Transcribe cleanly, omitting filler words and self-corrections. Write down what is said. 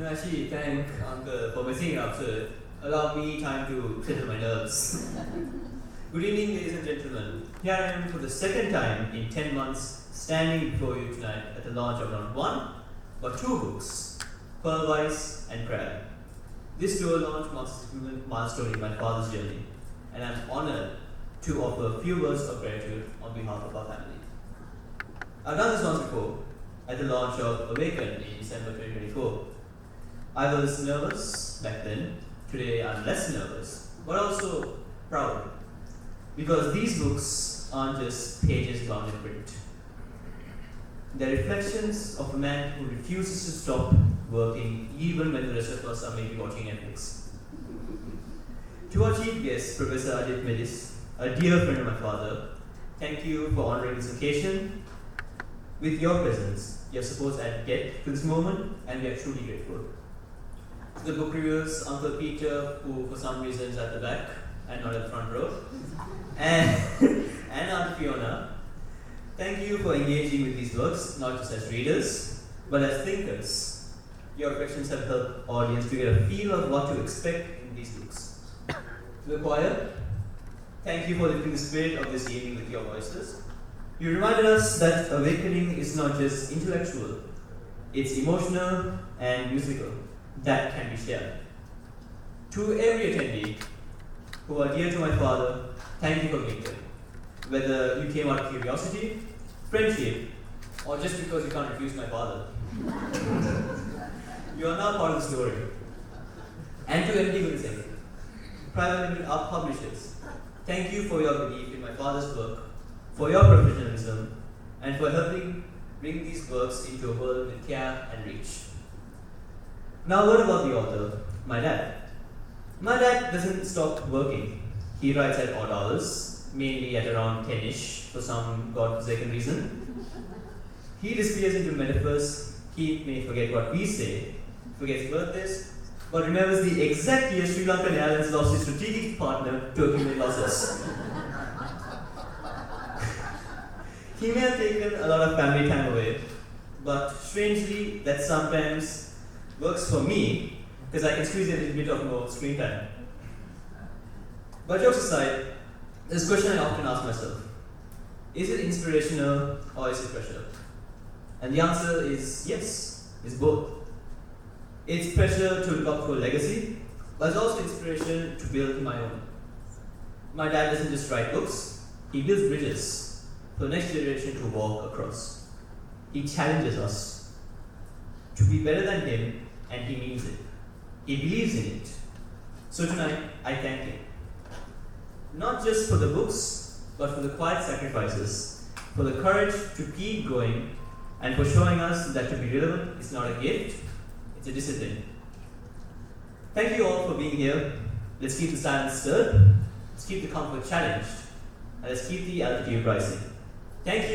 No, actually, thank Uncle for messing it up, so allow me time to settle my nerves. Good evening, ladies and gentlemen. Here I am for the second time in 10 months, standing before you tonight at the launch of not one, but two books, Pearl Weiss and Crab. This dual launch marks a significant milestone in my father's journey, and I'm honored to offer a few words of gratitude on behalf of our family. I've done this once before, at the launch of Awaken in December 2024. I was nervous back then. Today I'm less nervous, but also proud. Because these books aren't just pages bound in print. They're reflections of a man who refuses to stop working even when the rest of us are maybe watching Netflix. To our chief guest, Professor Randiv Emerson, a dear friend of my father, thank you for honoring this occasion. With your presence, your support add depth to this moment, and we are truly grateful. To the book reviewers, Uncle Peter, who for some reason is at the back and not at the front row, and Aunt Fiona, thank you for engaging with these works, not just as readers, but as thinkers. Your reflections have helped audience to get a feel of what to expect in these books. To the choir, thank you for lifting the spirit of this evening with your voices. You reminded us that awakening is not just intellectual, it's emotional and musical that can be shared. To every attendee who are dear to my father, thank you for being here. Whether you came out of curiosity, friendship, or just because you can't refuse my father. You are now part of the story. And to MD Guliseng, private limited art publishers, thank you for your belief in my father's work, for your professionalism, and for helping bring these works into a world with care and reach. Now, what about the author? My dad. My dad doesn't stop working. He writes at odd hours, mainly at around 10ish for some godforsaken reason. He disappears into metaphors. He may forget what we say, forgets birthdays, but remembers the exact year Sri Lankan Airlines lost its strategic partner to accumulate losses. He may have taken a lot of family time away, but strangely, that sometimes works for me because I can squeeze in a little bit of more screen time. But jokes aside, there's a question I often ask myself. Is it inspirational or is it pressure? And the answer is yes, it's both. It's pressure to look up for a legacy, but it's also inspiration to build my own. My dad doesn't just write books, he builds bridges for the next generation to walk across. He challenges us to be better than him, and he means it. He believes in it. So tonight, I thank him. Not just for the books, but for the quiet sacrifices, for the courage to keep going, and for showing us that to be relevant is not a gift, it's a discipline. Thank you all for being here. Let's keep the silence stirred, let's keep the comfort challenged, and let's keep the altitude rising. Thank you.